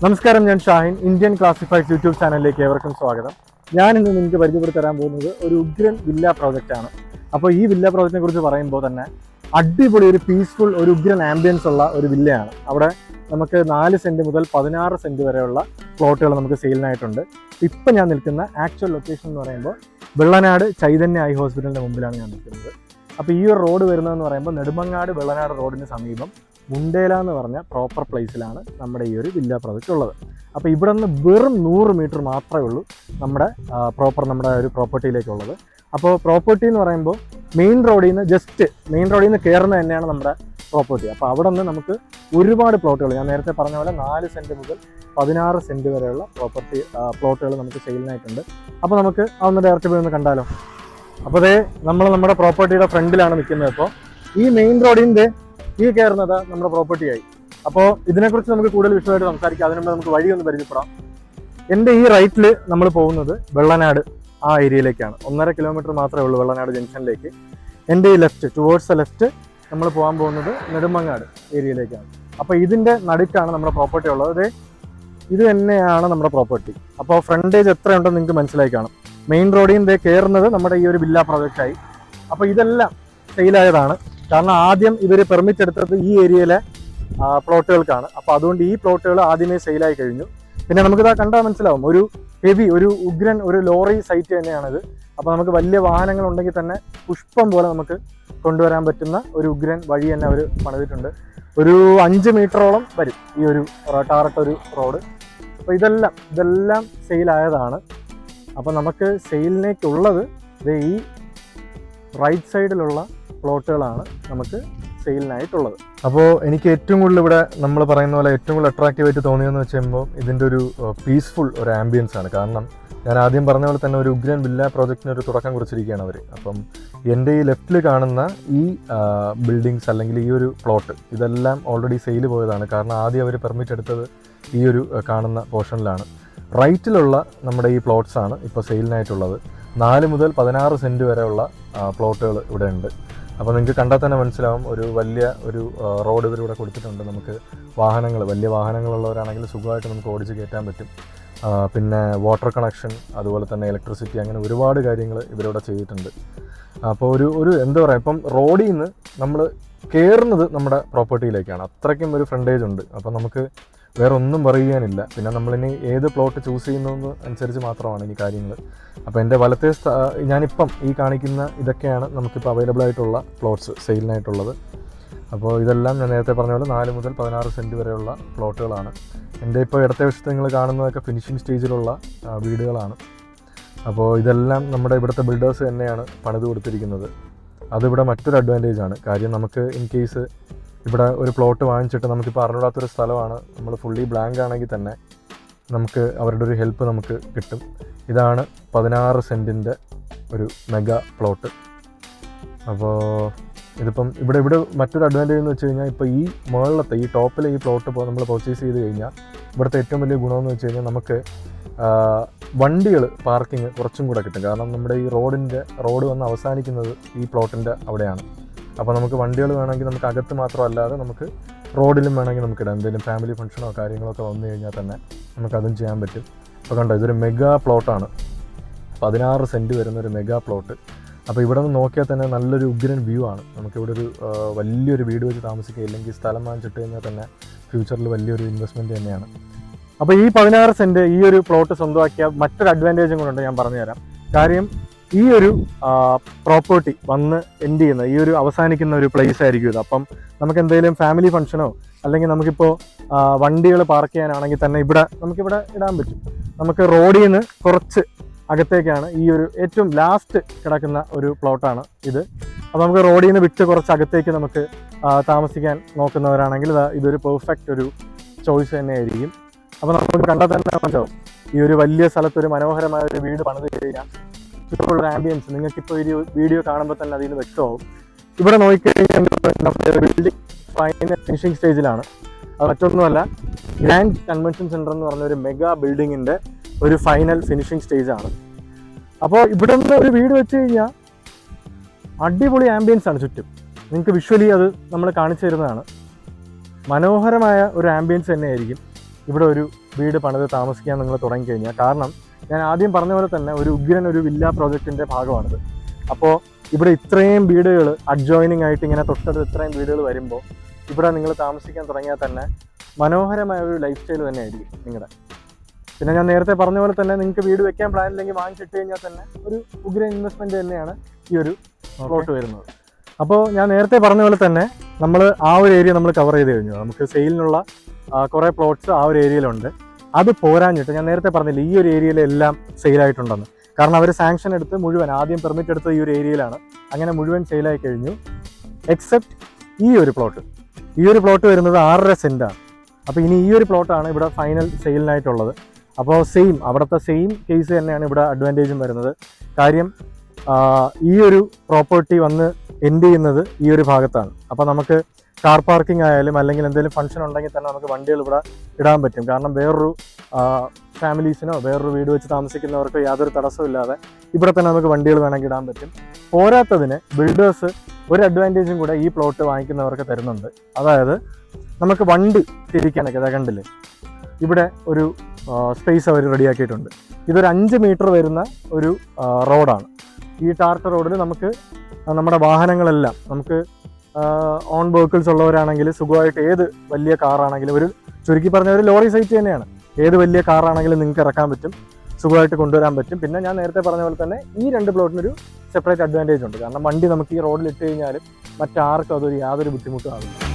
നമസ്കാരം, ഞാൻ Shahin. Indian Classifieds YouTube ചാനലിലേക്ക് ഏവർക്കും സ്വാഗതം. ഞാനിന്ന് നിങ്ങൾക്ക് പരിചയപ്പെടുത്തി തരാൻ പോകുന്നത് ഒരു ഉഗ്രൻ വില്ല പ്രോജക്റ്റാണ്. അപ്പോൾ ഈ വില്ല പ്രോജക്റ്റിനെ കുറിച്ച് പറയുമ്പോൾ തന്നെ അടിപൊളി ഒരു പീസ്ഫുൾ ഒരു ഉഗ്രൻ ആംബിയൻസ് ഉള്ള ഒരു വില്ലയാണ്. അവിടെ നമുക്ക് 4 സെൻറ്റ് മുതൽ 16 സെൻറ്റ് വരെയുള്ള പ്ലോട്ടുകൾ നമുക്ക് സെയിലിനായിട്ടുണ്ട്. ഇപ്പം ഞാൻ നിൽക്കുന്ന ആക്ച്വൽ ലൊക്കേഷൻ എന്ന് പറയുമ്പോൾ വെള്ളനാട് ചൈതന്യ ഐ ഹോസ്പിറ്റലിൻ്റെ മുമ്പിലാണ് ഞാൻ നിൽക്കുന്നത്. അപ്പോൾ ഈ ഒരു റോഡ് വരുന്നതെന്ന് പറയുമ്പോൾ നെടുമങ്ങാട് വെള്ളനാട് റോഡിന് സമീപം മുണ്ടേല എന്ന് പറഞ്ഞ പ്രോപ്പർ പ്ലേസിലാണ് നമ്മുടെ ഈ ഒരു വില്ല പ്രോജക്റ്റ് ഉള്ളത്. അപ്പോൾ ഇവിടെ നിന്ന് വെറും 100 മീറ്റർ മാത്രമേ ഉള്ളൂ നമ്മുടെ നമ്മുടെ ഒരു പ്രോപ്പർട്ടിയിലേക്കുള്ളത്. അപ്പോൾ പ്രോപ്പർട്ടി എന്ന് പറയുമ്പോൾ മെയിൻ റോഡിൽ നിന്ന് കയറുന്ന തന്നെയാണ് നമ്മുടെ പ്രോപ്പർട്ടി. അപ്പോൾ അവിടെ നിന്ന് നമുക്ക് ഒരുപാട് പ്ലോട്ടുകൾ, ഞാൻ നേരത്തെ പറഞ്ഞ പോലെ 4 സെൻറ്റ് മുതൽ 16 സെൻറ്റ് വരെയുള്ള പ്ലോട്ടുകൾ നമുക്ക് സെയിലിനായിട്ടുണ്ട്. അപ്പോൾ നമുക്ക് അതൊന്ന് ഡയറക്റ്റ് പോയി ഒന്ന് കണ്ടാലോ. അപ്പോൾ നമ്മുടെ പ്രോപ്പർട്ടിയുടെ ഫ്രണ്ടിലാണ് നിൽക്കുന്നത്. അപ്പോൾ ഈ മെയിൻ റോഡിൻ്റെ ഈ കയറുന്നത് നമ്മുടെ പ്രോപ്പർട്ടിയായി. അപ്പോൾ ഇതിനെക്കുറിച്ച് നമുക്ക് കൂടുതൽ വിശദമായിട്ട് സംസാരിക്കാം. അതിനുമ്പോൾ നമുക്ക് വഴിയൊന്ന് പരിചയപ്പെടാം. എൻ്റെ ഈ റൈറ്റിൽ നമ്മൾ പോകുന്നത് വെള്ളനാട് ആ ഏരിയയിലേക്കാണ്. 1.5 കിലോമീറ്റർ മാത്രമേ ഉള്ളൂ വെള്ളനാട് ജംഗ്ഷനിലേക്ക്. എൻ്റെ ഈ ലെഫ്റ്റ് നമ്മൾ പോകാൻ പോകുന്നത് നെടുമങ്ങാട് ഏരിയയിലേക്കാണ്. അപ്പോൾ ഇതിൻ്റെ നടുക്കാണ് നമ്മുടെ പ്രോപ്പർട്ടി ഉള്ളത്. ഇത് തന്നെയാണ് നമ്മുടെ പ്രോപ്പർട്ടി. അപ്പോൾ ഫ്രണ്ടേജ് എത്രയുണ്ടെന്ന് നിങ്ങൾക്ക് മനസ്സിലായി കാണും. മെയിൻ റോഡിൽ നിന്ന് കയറുന്നത് നമ്മുടെ ഈ ഒരു വില്ല പ്രോജക്റ്റായി. അപ്പോൾ ഇതെല്ലാം സെയിലായതാണ്. കാരണം ആദ്യം ഇവർ പെർമിറ്റ് എടുത്തത് ഈ ഏരിയയിലെ പ്ലോട്ടുകൾക്കാണ്. അപ്പോൾ അതുകൊണ്ട് ഈ പ്ലോട്ടുകൾ ആദ്യമേ സെയിലായി കഴിഞ്ഞു. പിന്നെ നമുക്കിതാ കണ്ടാൽ മനസ്സിലാവും, ഒരു ഉഗ്രൻ ഒരു ലോറി സൈറ്റ് തന്നെയാണിത്. അപ്പോൾ നമുക്ക് വലിയ വാഹനങ്ങൾ ഉണ്ടെങ്കിൽ തന്നെ പുഷ്പം പോലെ നമുക്ക് കൊണ്ടുവരാൻ പറ്റുന്ന ഒരു ഉഗ്രൻ വഴി തന്നെ അവർ പണിതിട്ടുണ്ട്. ഒരു 5 മീറ്ററോളം വരും ഈ ഒരു ടാറിട്ട ഒരു റോഡ്. അപ്പോൾ ഇതെല്ലാം സെയിലായതാണ്. അപ്പോൾ നമുക്ക് സെയിലിനേക്കുള്ളത് ഈ റൈറ്റ് സൈഡിലുള്ള പ്ലോട്ടുകളാണ് നമുക്ക് സെയിലിനായിട്ടുള്ളത്. അപ്പോൾ എനിക്ക് ഏറ്റവും കൂടുതൽ ഇവിടെ നമ്മൾ പറയുന്ന പോലെ ഏറ്റവും കൂടുതൽ അട്രാക്റ്റീവായിട്ട് തോന്നിയെന്ന് വെച്ച് കഴിയുമ്പോൾ ഇതിൻ്റെ ഒരു പീസ്ഫുൾ ഒരു ആംബിയൻസ് ആണ്. കാരണം ഞാൻ ആദ്യം പറഞ്ഞ പോലെ തന്നെ ഒരു ഉഗ്രൻ വില്ല പ്രോജക്റ്റിന് ഒരു തുടക്കം കുറിച്ചിരിക്കുകയാണ് അവർ. അപ്പം എൻ്റെ ഈ ലെഫ്റ്റിൽ കാണുന്ന ഈ ബിൽഡിങ്സ് അല്ലെങ്കിൽ ഈ ഒരു പ്ലോട്ട് ഇതെല്ലാം ഓൾറെഡി സെയിൽ പോയതാണ്. കാരണം ആദ്യം അവർ പെർമിറ്റ് എടുത്തത് ഈ ഒരു കാണുന്ന പോർഷനിലാണ്. റൈറ്റിലുള്ള നമ്മുടെ ഈ പ്ലോട്ട്സാണ് ഇപ്പോൾ സെയിലിനായിട്ടുള്ളത്. 4 മുതൽ 16 സെൻറ്റ് വരെയുള്ള പ്ലോട്ടുകൾ ഇവിടെ ഉണ്ട്. അപ്പോൾ നിങ്ങൾക്ക് കണ്ടാൽ തന്നെ മനസ്സിലാവും, ഒരു വലിയ ഒരു റോഡ് ഇവരിവിടെ കൊടുത്തിട്ടുണ്ട്. നമുക്ക് വലിയ വാഹനങ്ങളുള്ളവരാണെങ്കിൽ സുഖമായിട്ട് നമുക്ക് ഓടിച്ച് കയറ്റാൻ പറ്റും. പിന്നെ വാട്ടർ കണക്ഷൻ, അതുപോലെ തന്നെ ഇലക്ട്രിസിറ്റി, അങ്ങനെ ഒരുപാട് കാര്യങ്ങൾ ഇവരിവിടെ ചെയ്തിട്ടുണ്ട്. അപ്പോൾ ഒരു എന്താ പറയുക, ഇപ്പം റോഡിൽ നിന്ന് നമ്മൾ കയറുന്നത് നമ്മുടെ പ്രോപ്പർട്ടിയിലേക്കാണ്. അത്രയ്ക്കും ഒരു ഫ്രണ്ടേജ് ഉണ്ട്. അപ്പോൾ നമുക്ക് വേറെ ഒന്നും പറയാനില്ല. പിന്നെ നമ്മളിനി ഏത് പ്ലോട്ട് ചൂസ് ചെയ്യുന്നതെന്ന് അനുസരിച്ച് മാത്രമാണ് ഇനി കാര്യങ്ങൾ. അപ്പോൾ എൻ്റെ വലത്തെ ഞാനിപ്പം ഈ കാണിക്കുന്ന ഇതൊക്കെയാണ് നമുക്കിപ്പോൾ അവൈലബിൾ ആയിട്ടുള്ള പ്ലോട്ട്സ് സെയിലിനായിട്ടുള്ളത്. അപ്പോൾ ഇതെല്ലാം ഞാൻ നേരത്തെ പറഞ്ഞ പോലെ 4 മുതൽ 16 സെൻറ്റ് വരെയുള്ള പ്ലോട്ടുകളാണ്. എൻ്റെ ഇപ്പോൾ ഇടത്തെ വശത്ത് നിങ്ങൾ കാണുന്നതൊക്കെ ഫിനിഷിംഗ് സ്റ്റേജിലുള്ള വീടുകളാണ്. അപ്പോൾ ഇതെല്ലാം നമ്മുടെ ഇവിടുത്തെ ബിൽഡേഴ്സ് തന്നെയാണ് പണിത് കൊടുത്തിരിക്കുന്നത്. അതിവിടെ മറ്റൊരു അഡ്വാൻറ്റേജ് ആണ്. കാര്യം നമുക്ക് ഇൻ കേസ് ഇവിടെ ഒരു പ്ലോട്ട് വാങ്ങിച്ചിട്ട് നമുക്കിപ്പോൾ അറിഞ്ഞൂടാത്തൊരു സ്ഥലമാണ്, നമ്മൾ ഫുള്ളി ബ്ലാങ്ക് ആണെങ്കിൽ തന്നെ നമുക്ക് അവരുടെ ഒരു ഹെൽപ്പ് നമുക്ക് കിട്ടും. ഇതാണ് 16 സെൻറ്റിൻ്റെ ഒരു മെഗാ പ്ലോട്ട്. അപ്പോൾ ഇതിപ്പം ഇവിടെ മറ്റൊരു അഡ്വാൻറ്റേജ് എന്ന് വെച്ച് കഴിഞ്ഞാൽ, ഇപ്പോൾ ഈ മുകളിലത്തെ ഈ ടോപ്പിലെ ഈ പ്ലോട്ട് നമ്മൾ പർച്ചേസ് ചെയ്ത് കഴിഞ്ഞാൽ ഇവിടുത്തെ ഏറ്റവും വലിയ ഗുണമെന്ന് വെച്ച് കഴിഞ്ഞാൽ നമുക്ക് വണ്ടികൾ പാർക്കിങ് കുറച്ചും കൂടെ കിട്ടും. കാരണം നമ്മുടെ ഈ റോഡ് വന്ന് അവസാനിക്കുന്നത് ഈ പ്ലോട്ടിൻ്റെ അവിടെയാണ്. അപ്പോൾ നമുക്ക് വണ്ടികൾ വേണമെങ്കിൽ നമുക്ക് അകത്ത് മാത്രമല്ലാതെ നമുക്ക് റോഡിലും വേണമെങ്കിൽ നമുക്ക് ഇടാം. എന്തെങ്കിലും ഫാമിലി ഫംഗ്ഷനോ കാര്യങ്ങളൊക്കെ വന്നു കഴിഞ്ഞാൽ തന്നെ നമുക്കതും ചെയ്യാൻ പറ്റും. അപ്പോൾ കണ്ടോ, ഇതൊരു മെഗാ പ്ലോട്ടാണ്. 16 സെൻറ്റ് വരുന്നൊരു മെഗാ പ്ലോട്ട്. അപ്പോൾ ഇവിടെ നിന്ന് നോക്കിയാൽ തന്നെ നല്ലൊരു ഉഗ്രൻ വ്യൂ ആണ്. നമുക്കിവിടെ ഒരു വലിയൊരു വീട് വെച്ച് താമസിക്കുക, ഇല്ലെങ്കിൽ സ്ഥലം വാങ്ങിച്ചിട്ട് കഴിഞ്ഞാൽ തന്നെ ഫ്യൂച്ചറിൽ വലിയൊരു ഇൻവെസ്റ്റ്മെൻറ്റ് തന്നെയാണ്. അപ്പോൾ ഈ 16 സെൻറ്റ് ഈ ഒരു പ്ലോട്ട് സ്വന്തമാക്കിയ മറ്റൊരു അഡ്വാൻറ്റേജും കൂടെ ഞാൻ പറഞ്ഞുതരാം. കാര്യം ഈ ഒരു പ്രോപ്പർട്ടി വന്ന് എൻഡ് ചെയ്യുന്ന ഈ ഒരു അവസാനിക്കുന്ന ഒരു പ്ലേസ് ആയിരിക്കും ഇത്. അപ്പം നമുക്ക് എന്തെങ്കിലും ഫാമിലി ഫംഗ്ഷനോ അല്ലെങ്കിൽ നമുക്കിപ്പോൾ വണ്ടികൾ പാർക്ക് ചെയ്യാനാണെങ്കിൽ തന്നെ നമുക്കിവിടെ ഇടാൻ പറ്റും. നമുക്ക് റോഡിൽ നിന്ന് കുറച്ച് അകത്തേക്കാണ് ഈ ഒരു ഏറ്റവും ലാസ്റ്റ് കിടക്കുന്ന ഒരു പ്ലോട്ടാണ് ഇത്. അപ്പോൾ നമുക്ക് റോഡിൽ നിന്ന് വിട്ട് കുറച്ച് അകത്തേക്ക് നമുക്ക് താമസിക്കാൻ നോക്കുന്നവരാണെങ്കിൽ ഇതൊരു പെർഫെക്റ്റ് ഒരു ചോയ്സ് തന്നെയായിരിക്കും. അപ്പോൾ നമുക്ക് കണ്ടാൽ തന്നെ മനസ്സിലാവും, ഈ ഒരു വലിയ സ്ഥലത്തൊരു മനോഹരമായ ഒരു വീട് പണിത് കഴിഞ്ഞാൽ ഒരു ആംബിയൻസ് നിങ്ങൾക്കിപ്പോൾ ഒരു വീഡിയോ കാണുമ്പോൾ തന്നെ അതിൽ നിന്ന് വ്യക്തമാവും. ഇവിടെ നോക്കിക്കഴിഞ്ഞാൽ ബിൽഡിംഗ് ഫൈനൽ ഫിനിഷിംഗ് സ്റ്റേജിലാണ്. അത് മറ്റൊന്നുമല്ല, ഗ്രാൻഡ് കൺവെൻഷൻ സെൻറ്റർ എന്ന് പറഞ്ഞ ഒരു മെഗാ ബിൽഡിങ്ങിൻ്റെ ഒരു ഫൈനൽ ഫിനിഷിംഗ് സ്റ്റേജാണ്. അപ്പോൾ ഇവിടെ നിന്ന് ഒരു വീട് വെച്ച് കഴിഞ്ഞാൽ അടിപൊളി ആംബിയൻസ് ആണ് ചുറ്റും. നിങ്ങൾക്ക് വിഷ്വലി അത് നമ്മൾ കാണിച്ചു തരുന്നതാണ്. മനോഹരമായ ഒരു ആംബിയൻസ് തന്നെയായിരിക്കും. ഇവിടെ ഒരു വീട് പണിത് താമസിക്കാൻ നിങ്ങൾ തുടങ്ങിക്കഴിഞ്ഞാൽ, കാരണം ഞാൻ ആദ്യം പറഞ്ഞ പോലെ തന്നെ ഒരു വില്ല പ്രോജക്റ്റിൻ്റെ ഭാഗമാണിത്. അപ്പോൾ ഇവിടെ ഇത്രയും വീടുകൾ അഡ്ജോയിനിങ് ആയിട്ട് ഇങ്ങനെ തൊട്ടടുത്ത് ഇത്രയും വീടുകൾ വരുമ്പോൾ ഇവിടെ നിങ്ങൾ താമസിക്കാൻ തുടങ്ങിയാൽ തന്നെ മനോഹരമായ ഒരു ലൈഫ് സ്റ്റൈൽ തന്നെയായിരിക്കും നിങ്ങളുടെ. പിന്നെ ഞാൻ നേരത്തെ പറഞ്ഞ പോലെ തന്നെ നിങ്ങൾക്ക് വീട് വെക്കാൻ പ്ലാൻ ഇല്ലെങ്കിൽ വാങ്ങിച്ചിട്ട് കഴിഞ്ഞാൽ തന്നെ ഒരു ഉഗ്രൻ ഇൻവെസ്റ്റ്മെൻറ്റ് തന്നെയാണ് ഈ ഒരു പ്ലോട്ട് വരുന്നത്. അപ്പോൾ ഞാൻ നേരത്തെ പറഞ്ഞ പോലെ തന്നെ നമ്മൾ ആ ഒരു ഏരിയ നമ്മൾ കവർ ചെയ്ത് കഴിഞ്ഞു. നമുക്ക് സെയിലിനുള്ള കുറേ പ്ലോട്ട്സ് ആ ഒരു ഏരിയയിലുണ്ട്. അത് പോരാഞ്ഞിട്ട് ഞാൻ നേരത്തെ പറഞ്ഞില്ല ഈ ഒരു ഏരിയയിലെല്ലാം സെയിലായിട്ടുണ്ടെന്ന്. കാരണം അവർ സാങ്ഷൻ എടുത്ത് മുഴുവൻ ആദ്യം പെർമിറ്റ് എടുത്തത് ഈ ഒരു ഏരിയയിലാണ്. അങ്ങനെ മുഴുവൻ സെയിലായി കഴിഞ്ഞു. എക്സെപ്റ്റ് ഈ ഒരു പ്ലോട്ട്. ഈ ഒരു പ്ലോട്ട് വരുന്നത് 6.5 സെൻറ്റാണ്. അപ്പോൾ ഇനി ഈ ഒരു പ്ലോട്ടാണ് ഇവിടെ ഫൈനൽ സെയിലിനായിട്ടുള്ളത്. അപ്പോൾ അവിടുത്തെ സെയിം കേസ് തന്നെയാണ് ഇവിടെ അഡ്വാൻറ്റേജും വരുന്നത്. കാര്യം ഈ ഒരു പ്രോപ്പർട്ടി വന്ന് എൻഡ് ചെയ്യുന്നത് ഈ ഒരു ഭാഗത്താണ്. അപ്പോൾ നമുക്ക് കാർ പാർക്കിംഗ് ആയാലും അല്ലെങ്കിൽ എന്തെങ്കിലും ഫംഗ്ഷൻ ഉണ്ടെങ്കിൽ തന്നെ നമുക്ക് വണ്ടികൾ ഇവിടെ ഇടാൻ പറ്റും. കാരണം വേറൊരു ഫാമിലീസിനോ വേറൊരു വീട് വെച്ച് താമസിക്കുന്നവർക്ക് യാതൊരു തടസ്സമില്ലാതെ ഇവിടെ തന്നെ നമുക്ക് വണ്ടികൾ വേണമെങ്കിൽ ഇടാൻ പറ്റും. പോരാത്തതിന് ബിൽഡേഴ്സ് ഒരു അഡ്വാൻറ്റേജും കൂടെ ഈ പ്ലോട്ട് വാങ്ങിക്കുന്നവർക്ക് തരുന്നുണ്ട്. അതായത് നമുക്ക് വണ്ടി തിരിക്കാനൊക്കെ അതാ കണ്ടില്ലേ, ഇവിടെ ഒരു സ്പേസ് അവർ റെഡിയാക്കിയിട്ടുണ്ട്. ഇതൊരു 5 മീറ്റർ വരുന്ന ഒരു റോഡാണ്. ഈ ടാർട്ടർ റോഡിൽ നമുക്ക് നമ്മുടെ വാഹനങ്ങളെല്ലാം നമുക്ക് ഓൺ വെഹിക്കിൾസ് ഉള്ളവരാണെങ്കിൽ സുഖമായിട്ട് ഏത് വലിയ കാറാണെങ്കിലും, ചുരുക്കി പറഞ്ഞ ഒരു ലോറി സൈറ്റ് തന്നെയാണ്, ഏത് വലിയ കാറാണെങ്കിലും നിങ്ങൾക്ക് ഇറക്കാൻ പറ്റും, സുഖമായിട്ട് കൊണ്ടുവരാൻ പറ്റും. പിന്നെ ഞാൻ നേരത്തെ പറഞ്ഞ പോലെ തന്നെ ഈ 2 പ്ലോട്ടിനൊരു സെപ്പറേറ്റ് അഡ്വാൻറ്റേജ് ഉണ്ട്. കാരണം വണ്ടി നമുക്ക് ഈ റോഡിൽ ഇട്ട് കഴിഞ്ഞാലും മറ്റാർക്കും അതൊരു യാതൊരു ബുദ്ധിമുട്ടും ആവില്ല.